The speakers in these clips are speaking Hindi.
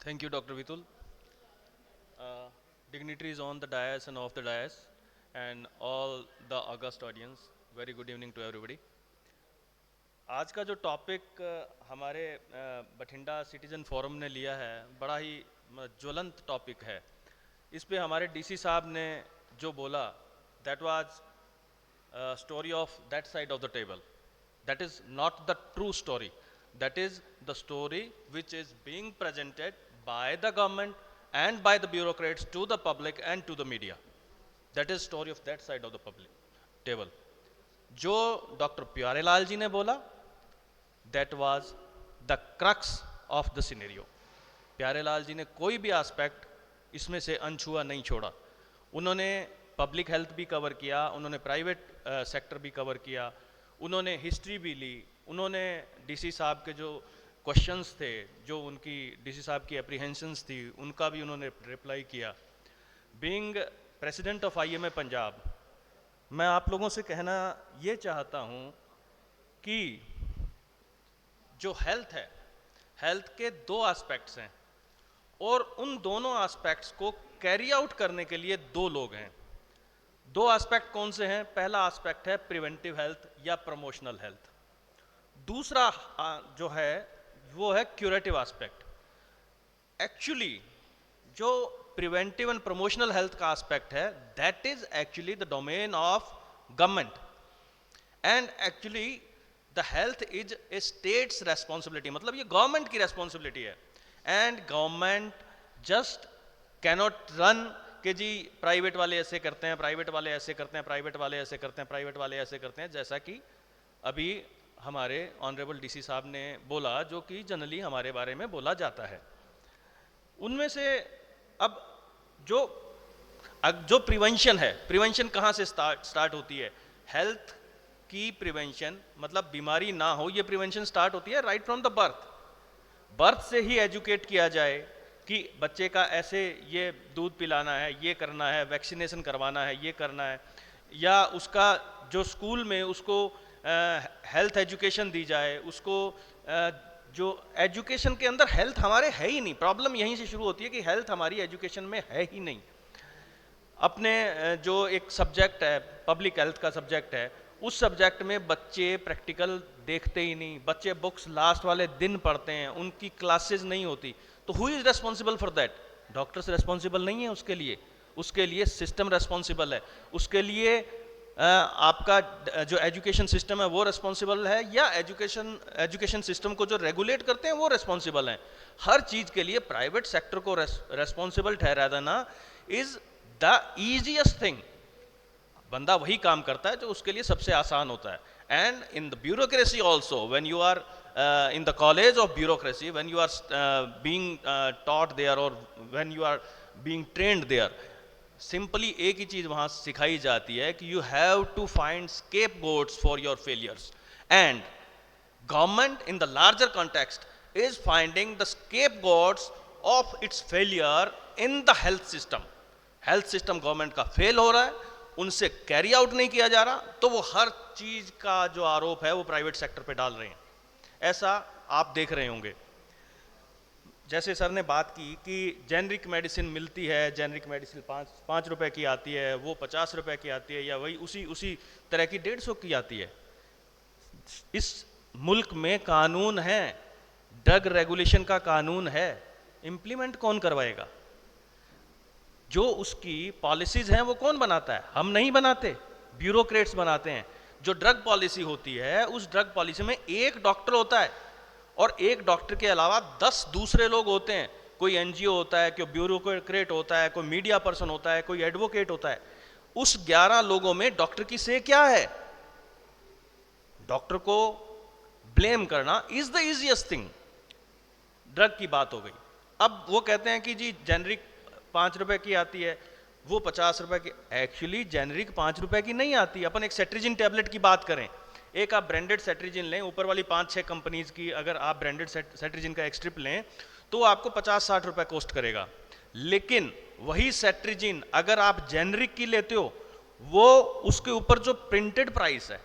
Thank you, Dr. Vitul. Dignitaries on the dais and off the dais, and all the august audience, very good evening to everybody. आज का जो टॉपिक हमारे बठिंडा सिटीजन फोरम ने लिया है, बड़ा ही ज्वलंत टॉपिक है। इस पे हमारे डीसी साहब ने जो बोला, that was story of that side of the table. That is not the true story. That is the story which is being presented by the government and by the bureaucrats to the public and to the media. That is story of that side of the public table. जो डॉक्टर प्यारेलाल जी ने बोला, that was the crux of the scenario. Pyarelal जी ने कोई भी एस्पेक्ट इसमें से अनछुआ नहीं छोड़ा। उन्होंने पब्लिक हेल्थ भी कवर किया, उन्होंने प्राइवेट सेक्टर भी कवर किया, उन्होंने हिस्ट्री भी ली, उन्होंने डीसी साहब के जो क्वेश्चंस थे, जो उनकी डीसी साहब की एप्रीहेंशंस थी, उनका भी उन्होंने रिप्लाई किया। Being president of IMA Punjab, मैं आप लोगों से कहना ये चाहता हूँ कि जो हेल्थ है, हेल्थ के दो एस्पेक्ट्स हैं और उन दोनों एस्पेक्ट्स को कैरी आउट करने के लिए दो लोग हैं। दो एस्पेक्ट कौन से हैं? पहला एस्पेक्ट है प्रिवेंटिव हेल्थ या प्रमोशनल हेल्थ, दूसरा जो है वो है क्यूरेटिव एस्पेक्ट। एक्चुअली जो प्रिवेंटिव एंड प्रमोशनल हेल्थ का एस्पेक्ट है, that is actually the domain of government and actually the health is a states responsibility, मतलब ये गवर्नमेंट की रेस्पॉन्सिबिलिटी है। And government just cannot run कि जी प्राइवेट वाले ऐसे करते हैं, प्राइवेट वाले ऐसे करते हैं, प्राइवेट वाले ऐसे करते हैं, प्राइवेट वाले ऐसे करते हैं, जैसा कि अभी हमारे ऑनरेबल डीसी साहब ने बोला, जो कि जनरली हमारे बारे में बोला जाता है। उनमें से अब जो प्रिवेंशन है, प्रिवेंशन कहाँ से स्टार्ट होती है? हेल्थ की प्रिवेंशन, मतलब बीमारी ना हो, ये प्रिवेंशन स्टार्ट होती है राइट फ्रॉम द बर्थ से ही एजुकेट किया जाए कि बच्चे का ऐसे ये दूध पिलाना है, ये करना है, वैक्सीनेशन करवाना है, ये करना है, या उसका जो स्कूल में उसको हेल्थ एजुकेशन दी जाए, उसको जो एजुकेशन के अंदर हेल्थ हमारे है ही नहीं। प्रॉब्लम यहीं से शुरू होती है कि हेल्थ हमारी एजुकेशन में है ही नहीं। अपने जो एक सब्जेक्ट है, पब्लिक हेल्थ का सब्जेक्ट है, उस सब्जेक्ट में बच्चे प्रैक्टिकल देखते ही नहीं, बच्चे बुक्स लास्ट वाले दिन पढ़ते हैं, उनकी क्लासेस नहीं होती। तो who is responsible for that? Doctors responsible नहीं है उसके लिए सिस्टम रेस्पॉन्सिबल है, उसके लिए आपका जो एजुकेशन सिस्टम है वो रेस्पॉन्सिबल है, या एजुकेशन सिस्टम को जो रेगुलेट करते हैं वो रेस्पॉन्सिबल हैं। हर चीज के लिए प्राइवेट सेक्टर को रेस्पॉन्सिबल ठहरा देना इज द ईजिएस्ट थिंग। बंदा वही काम करता है जो उसके लिए सबसे आसान होता है। And in the bureaucracy also, when you are in the college of bureaucracy, when you are being taught there or when you are being trained there, simply एक ही चीज वहां सिखाई जाती है कि you have to find scapegoats for your failures, and government in the larger context is finding the scapegoats of its failure in the health system. health system government का फेल हो रहा है, उनसे कैरी आउट नहीं किया जा रहा, तो वो हर चीज का जो आरोप है वो प्राइवेट सेक्टर पे डाल रहे हैं। ऐसा आप देख रहे होंगे। जैसे सर ने बात की कि जेनरिक मेडिसिन मिलती है, जेनरिक मेडिसिन 5 रुपए की आती है, वो 50 रुपए की आती है, या वही उसी तरह की 150 की आती है। इस मुल्क में कानून है, ड्रग रेगुलेशन का कानून है, इंप्लीमेंट कौन करवाएगा? जो उसकी पॉलिसीज हैं वो कौन बनाता है? हम नहीं बनाते, ब्यूरोक्रेट्स बनाते हैं। जो ड्रग पॉलिसी होती है, उस ड्रग पॉलिसी में एक डॉक्टर होता है और एक डॉक्टर के अलावा 10 दूसरे लोग होते हैं। कोई एनजीओ होता है, कोई ब्यूरोक्रेट होता है, कोई मीडिया पर्सन होता है, कोई एडवोकेट होता है। उस 11 लोगों में डॉक्टर की से क्या है? डॉक्टर को ब्लेम करना is the easiest thing. Drug की बात हो गई। अब वो कहते हैं कि जी जेनरिक 5 रुपए की आती है, वो 50 रुपए की। एक्चुअली जेनरिक 5 रुपए की नहीं आती। अपन एक सेट्रिजिन टैबलेट की बात करें, एक आप ब्रांडेड सेट्रिजिन लें, ऊपर वाली 5-6 कंपनीज की अगर आप ब्रांडेड सेट्रिजिन का एक स्ट्रिप लें तो आपको 50-60 रुपए कॉस्ट करेगा। लेकिन वही सेट्रिजिन अगर आप जेनरिक की लेते हो, वो उसके ऊपर जो प्रिंटेड प्राइस है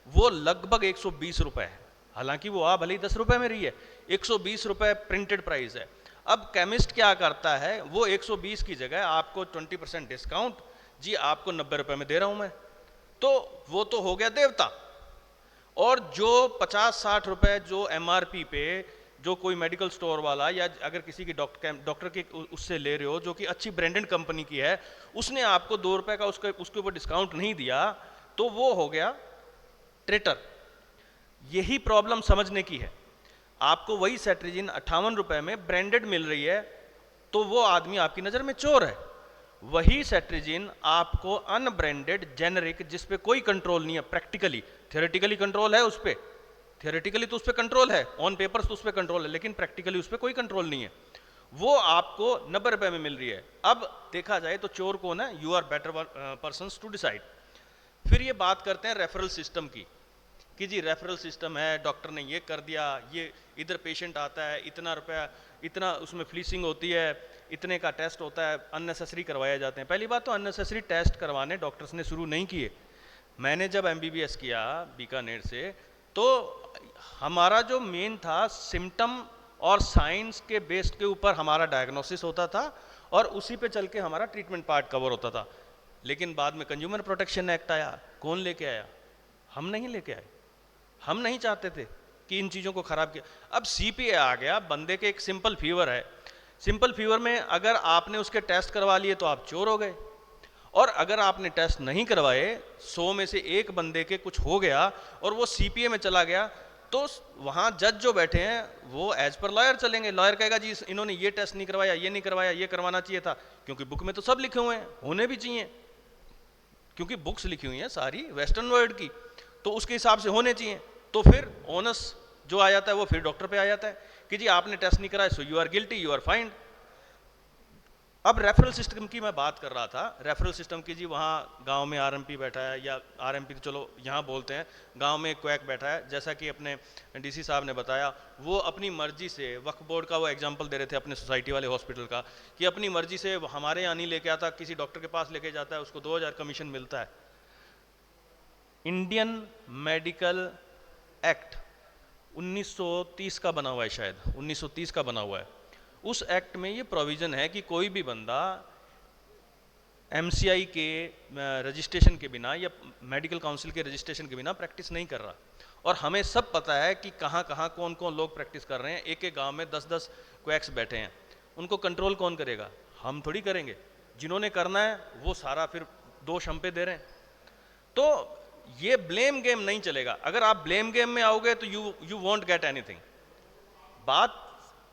वो लगभग 120 रुपए है। हालांकि वो भले ही 10 रुपए में रही है, 120 रुपए प्रिंटेड प्राइस है। अब केमिस्ट क्या करता है, वो 120 की जगह आपको 20% डिस्काउंट, जी आपको 90 रुपए में दे रहा हूं मैं, तो वो तो हो गया देवता। और जो 50-60 रुपए जो एमआरपी पे जो कोई मेडिकल स्टोर वाला या अगर किसी की डॉक्टर के उससे ले रहे हो जो कि अच्छी ब्रांडेड कंपनी की है, उसने आपको 2 रुपए का उसके ऊपर डिस्काउंट नहीं दिया, तो वो हो गया ट्रेटर। यही प्रॉब्लम समझने की है। आपको वही सेट्रिजिन 58 रुपए में ब्रांडेड मिल रही है, तो वो आदमी आपकी नजर में चोर है। वही सेट्रिजिन आपको अनब्रांडेड जेनरिक, जिस पे कोई कंट्रोल नहीं है प्रैक्टिकली, थियोरेटिकली कंट्रोल है उस पे, थियोरेटिकली तो उस पे कंट्रोल है, ऑन पेपर्स तो उस पे कंट्रोल है, लेकिन प्रैक्टिकली उस पे कोई कंट्रोल नहीं है, वो आपको 90 रुपए में मिल रही है। अब देखा जाए तो चोर कौन है? You are better person to decide. फिर ये बात करते हैं रेफरल सिस्टम की, कि जी रेफरल सिस्टम है, डॉक्टर ने ये कर दिया, ये इधर पेशेंट आता है, इतना रुपया, इतना उसमें फ्लीसिंग होती है, इतने का टेस्ट होता है, अननेसेसरी करवाए जाते हैं। पहली बात तो अननेसेसरी टेस्ट करवाने डॉक्टर्स ने शुरू नहीं किए। मैंने जब एमबीबीएस किया बीकानेर से, तो हमारा जो मेन था सिम्टम और साइंस के बेस्ड के ऊपर हमारा डायग्नोसिस होता था और उसी पे चल के हमारा ट्रीटमेंट पार्ट कवर होता था। लेकिन बाद में कंज्यूमर प्रोटेक्शन एक्ट आया, कौन लेके आया? हम नहीं लेके आए, हम नहीं चाहते थे कि इन चीज़ों को खराब किया। अब सीपीए आ गया, बंदे के एक सिंपल फीवर है, सिंपल फीवर में अगर आपने उसके टेस्ट करवा लिए तो आप चोर हो गए, और अगर आपने टेस्ट नहीं करवाए, 100 में से एक बंदे के कुछ हो गया और वो सीपीए में चला गया, तो वहां जज जो बैठे हैं वो एज पर लॉयर चलेंगे। लॉयर कहेगा जी इन्होंने ये टेस्ट नहीं करवाया, ये नहीं करवाया, ये करवाना चाहिए था, क्योंकि बुक में तो सब लिखे हुए हैं, होने भी चाहिए, क्योंकि बुक्स लिखी हुई हैं सारी वेस्टर्न वर्ल्ड की, तो उसके हिसाब से होने चाहिए। तो फिर ओनस जो आ जाता है वो फिर डॉक्टर पे आ जाता है कि जी आपने टेस्ट नहीं कराया, so you are guilty, you are fined. अब रेफरल सिस्टम की मैं बात कर रहा था, रेफरल सिस्टम की, जी वहाँ गांव में आरएमपी बैठा है, या आरएमपी तो चलो यहाँ बोलते हैं, गांव में एक क्वैक बैठा है, जैसा कि अपने डीसी साहब ने बताया, वो अपनी मर्जी से, वक्फ बोर्ड का वो एग्जांपल दे रहे थे अपने सोसाइटी वाले हॉस्पिटल का, कि अपनी मर्जी से हमारे यहाँ नहीं लेके आता, किसी डॉक्टर के पास लेके जाता है, उसको 2000 कमीशन मिलता है। इंडियन मेडिकल एक्ट 1930 का बना हुआ है, शायद 1930 का बना हुआ है। उस एक्ट में ये प्रोविजन है कि कोई भी बंदा एमसीआई के रजिस्ट्रेशन के बिना या मेडिकल काउंसिल के रजिस्ट्रेशन के बिना प्रैक्टिस नहीं कर रहा। और हमें सब पता है कि कहाँ कहाँ कौन कौन लोग प्रैक्टिस कर रहे हैं। एक एक गांव में 10-10 क्वैक्स बैठे हैं, उनको कंट्रोल कौन करेगा? हम थोड़ी करेंगे। जिन्होंने करना है वो सारा फिर दोष हम पे दे रहे हैं। तो ये ब्लेम गेम नहीं चलेगा। अगर आप ब्लेम गेम में आओगे तो यू वोंट गेट एनीथिंग। बात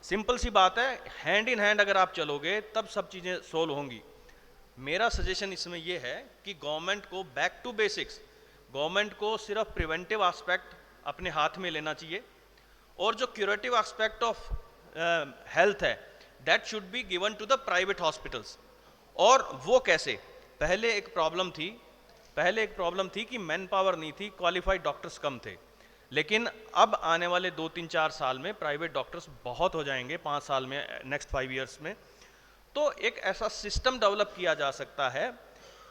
सिंपल सी बात है, हैंड इन हैंड अगर आप चलोगे तब सब चीजें सोल्व होंगी। मेरा सजेशन इसमें यह है कि गवर्नमेंट को बैक टू बेसिक्स, गवर्नमेंट को सिर्फ प्रिवेंटिव एस्पेक्ट अपने हाथ में लेना चाहिए, और जो क्यूरेटिव एस्पेक्ट ऑफ हेल्थ है that should be given to the private hospitals. और वो कैसे? पहले एक प्रॉब्लम थी कि मैन पावर नहीं थी, क्वालिफाइड डॉक्टर्स कम थे, लेकिन अब आने वाले 2-3-4 साल में प्राइवेट डॉक्टर्स बहुत हो जाएंगे, 5 साल में, नेक्स्ट 5 ईयर्स में। तो एक ऐसा सिस्टम डेवलप किया जा सकता है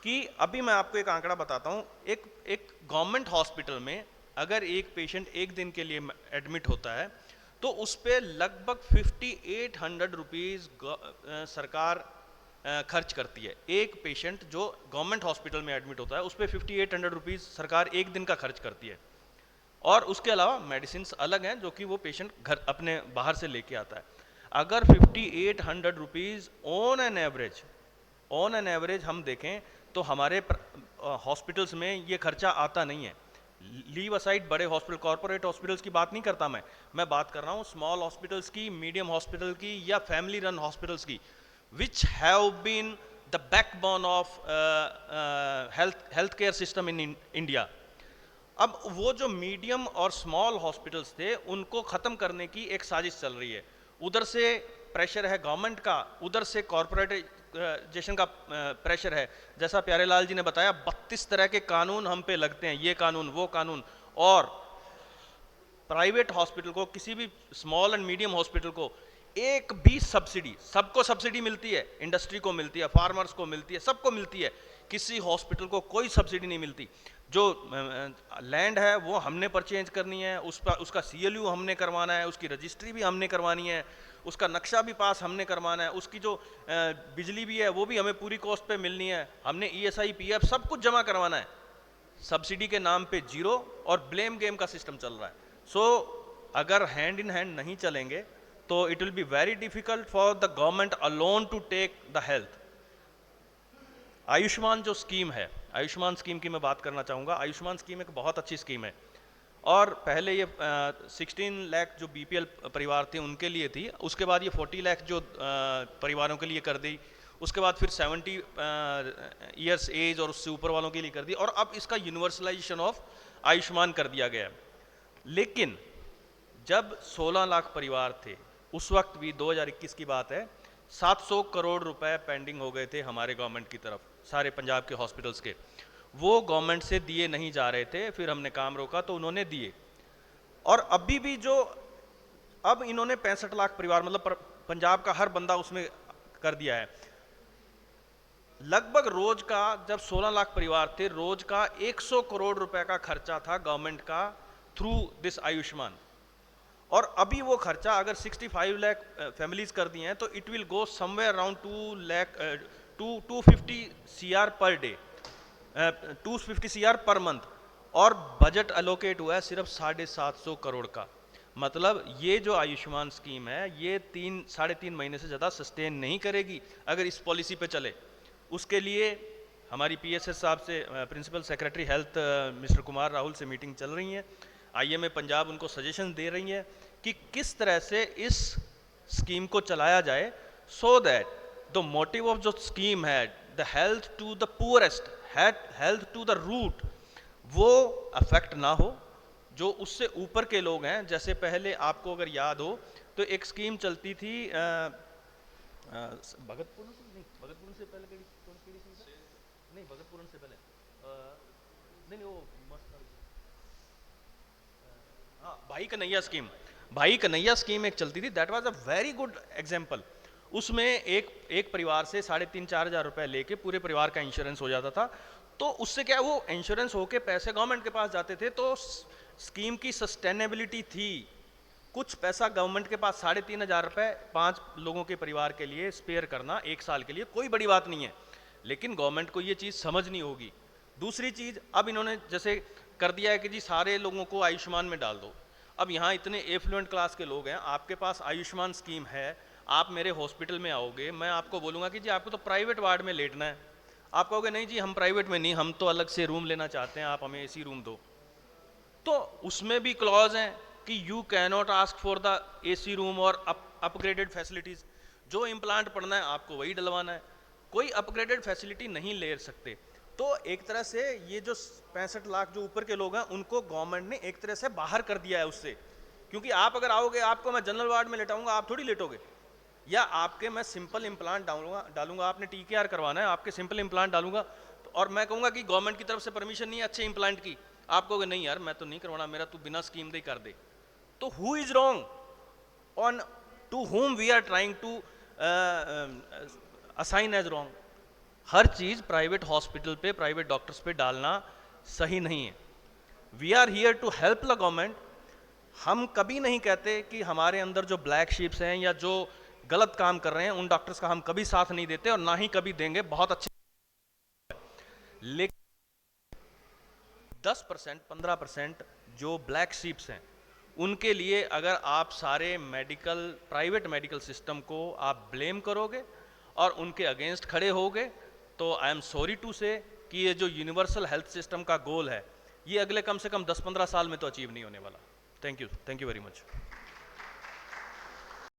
कि अभी मैं आपको एक आंकड़ा बताता हूँ, एक गवर्नमेंट हॉस्पिटल में अगर एक पेशेंट एक दिन के लिए एडमिट होता है तो उस पर लगभग 5800 रुपीज़ सरकार खर्च करती है। एक पेशेंट जो गवर्नमेंट हॉस्पिटल में एडमिट होता है उस पर 5800 रुपीज़ सरकार एक दिन का खर्च करती है, और उसके अलावा मेडिसिन अलग हैं जो कि वो पेशेंट घर अपने बाहर से लेके आता है। अगर 5800 रुपीज़ ऑन एन एवरेज हम देखें तो हमारे हॉस्पिटल्स में ये खर्चा आता नहीं है। लीव असाइड बड़े हॉस्पिटल, कॉर्पोरेट हॉस्पिटल्स की बात नहीं करता मैं बात कर रहा हूँ स्मॉल हॉस्पिटल्स की, मीडियम हॉस्पिटल की, या फैमिली रन हॉस्पिटल्स की, which have been the backbone of healthcare system in India। अब वो जो मीडियम और स्मॉल हॉस्पिटल्स थे उनको ख़त्म करने की एक साजिश चल रही है। उधर से प्रेशर है गवर्नमेंट का, उधर से कॉर्पोरेटाइजेशन का प्रेशर है। जैसा प्यारेलाल जी ने बताया 32 तरह के कानून हम पे लगते हैं, ये कानून वो कानून। और प्राइवेट हॉस्पिटल को, किसी भी स्मॉल एंड मीडियम हॉस्पिटल को एक भी सब्सिडी, सबको सब्सिडी मिलती है, इंडस्ट्री को मिलती है, फार्मर्स को मिलती है, सबको मिलती है, किसी हॉस्पिटल को कोई सब्सिडी नहीं मिलती। जो लैंड है वो हमने परचेज करनी है, उसका CLU हमने करवाना है, उसकी रजिस्ट्री भी हमने करवानी है, उसका नक्शा भी पास हमने करवाना है, उसकी जो बिजली भी है वो भी हमें पूरी कॉस्ट पे मिलनी है, हमने ESI PF सब कुछ जमा करवाना है। सब्सिडी के नाम पे जीरो और ब्लेम गेम का सिस्टम चल रहा है। सो अगर हैंड इन हैंड नहीं चलेंगे तो it will be very difficult for the government alone to take the health. Ayushman जो स्कीम है, आयुष्मान स्कीम की मैं बात करना चाहूँगा। आयुष्मान स्कीम एक बहुत अच्छी स्कीम है और पहले ये 16 लाख जो BPL परिवार थे उनके लिए थी, उसके बाद ये 40 लाख जो परिवारों के लिए कर दी, उसके बाद फिर 70 ईयर्स एज और उससे ऊपर वालों के लिए कर दी, और अब इसका यूनिवर्सलाइजेशन ऑफ आयुष्मान कर दिया गया। लेकिन जब 16 लाख परिवार थे उस वक्त भी 2021 की बात है, 700 करोड़ रुपए पेंडिंग हो गए थे हमारे गवर्नमेंट की तरफ, सारे पंजाब के हॉस्पिटल्स के, वो गवर्नमेंट से दिए नहीं जा रहे थे। फिर हमने काम रोका तो उन्होंने दिए, और अभी भी जो अब इन्होंने 65 लाख परिवार मतलब पंजाब का हर बंदा उसमें कर दिया है। लगभग रोज का, जब 16 लाख परिवार थे, रोज का 100 करोड़ रुपए का खर्चा था गवर्नमेंट का थ्रू दिस आयुष्मान। और अभी वो खर्चा अगर 65 लाख फैमिलीज कर दिए हैं तो it will go somewhere around 250 CR per day, 250 CR per month, और बजट एलोकेट हुआ है सिर्फ 750 करोड़ का। मतलब ये जो आयुष्मान स्कीम है ये 3-3.5 महीने से ज़्यादा सस्टेन नहीं करेगी अगर इस पॉलिसी पे चले। उसके लिए हमारी PSS साहब से, principal secretary health mister Kumar Rahul से मीटिंग चल रही है। IMA पंजाब उनको सजेशन दे रही है कि किस तरह से इस स्कीम को चलाया जाए, so that the motive of जो स्कीम है, the health to the poorest, health to the root, वो अफेक्ट ना हो। जो उससे ऊपर के लोग हैं, जैसे पहले आपको अगर याद हो तो एक स्कीम चलती थी भगतपुर से पहले नहीं, भगतपुरन से पहले नहीं वो हाँ, भाई कन्हैया स्कीम, भाई कन्हैया स्कीम एक चलती थी, that was a very good example. उसमें एक परिवार से 3,500-4 हज़ार रुपए लेके पूरे परिवार का इंश्योरेंस हो जाता था। तो उससे क्या, वो इंश्योरेंस होके पैसे गवर्नमेंट के पास जाते थे, तो स्कीम की सस्टेनेबिलिटी थी। कुछ पैसा गवर्नमेंट के पास 3,500 रुपए 5 लोगों के परिवार के लिए स्पेयर करना 1 साल के लिए कोई बड़ी बात नहीं है, लेकिन गवर्नमेंट को ये चीज़ समझनी होगी। दूसरी चीज़, अब इन्होंने जैसे कर दिया है कि जी सारे लोगों को आयुष्मान में डाल दो। अब यहाँ इतने एफ्लुएंट क्लास के लोग हैं, आपके पास आयुष्मान स्कीम है, आप मेरे हॉस्पिटल में आओगे, मैं आपको बोलूँगा कि जी आपको तो प्राइवेट वार्ड में लेटना है, आप कहोगे नहीं जी हम प्राइवेट में नहीं, हम तो अलग से रूम लेना चाहते हैं, आप हमें AC रूम दो। तो उसमें भी क्लॉज हैं कि you can not ask for the AC room और अपग्रेडेड फैसिलिटीज़। जो इम्प्लांट पड़ना है आपको वही डलवाना है, कोई अपग्रेडेड फैसिलिटी नहीं ले सकते। तो एक तरह से ये जो 65 लाख जो ऊपर के लोग हैं उनको गवर्नमेंट ने एक तरह से बाहर कर दिया है उससे, क्योंकि आप अगर आओगे, आपको मैं जनरल वार्ड में लेटाऊंगा, आप थोड़ी लेटोगे, या आपके मैं सिंपल इम्प्लांट डालूंगा, आपने TKR करवाना है, आपके सिंपल इम्प्लांट डालूंगा, तो और मैं कहूँगा कि गवर्नमेंट की तरफ से परमिशन नहीं है अच्छे इम्प्लांट की, आप कहोगे नहीं यार मैं तो नहीं करवाना, मेरा तू बिना स्कीम दे कर दे। तो who is wrong, on to whom we are trying to assign as wrong? हर चीज़ प्राइवेट हॉस्पिटल पे, प्राइवेट डॉक्टर्स पे डालना सही नहीं है। We are here to help the government. हम कभी नहीं कहते कि हमारे अंदर जो ब्लैक शीप्स हैं या जो गलत काम कर रहे हैं उन डॉक्टर्स का हम कभी साथ नहीं देते और ना ही कभी देंगे, बहुत अच्छे। लेकिन 10% 15% जो ब्लैक शीप्स हैं उनके लिए अगर आप सारे प्राइवेट मेडिकल सिस्टम को आप ब्लेम करोगे और उनके अगेंस्ट खड़े होगे, तो आई एम सॉरी टू से कि ये जो यूनिवर्सल हेल्थ सिस्टम का गोल है ये अगले कम से कम 10-15 साल में तो अचीव नहीं होने वाला। Thank you very much.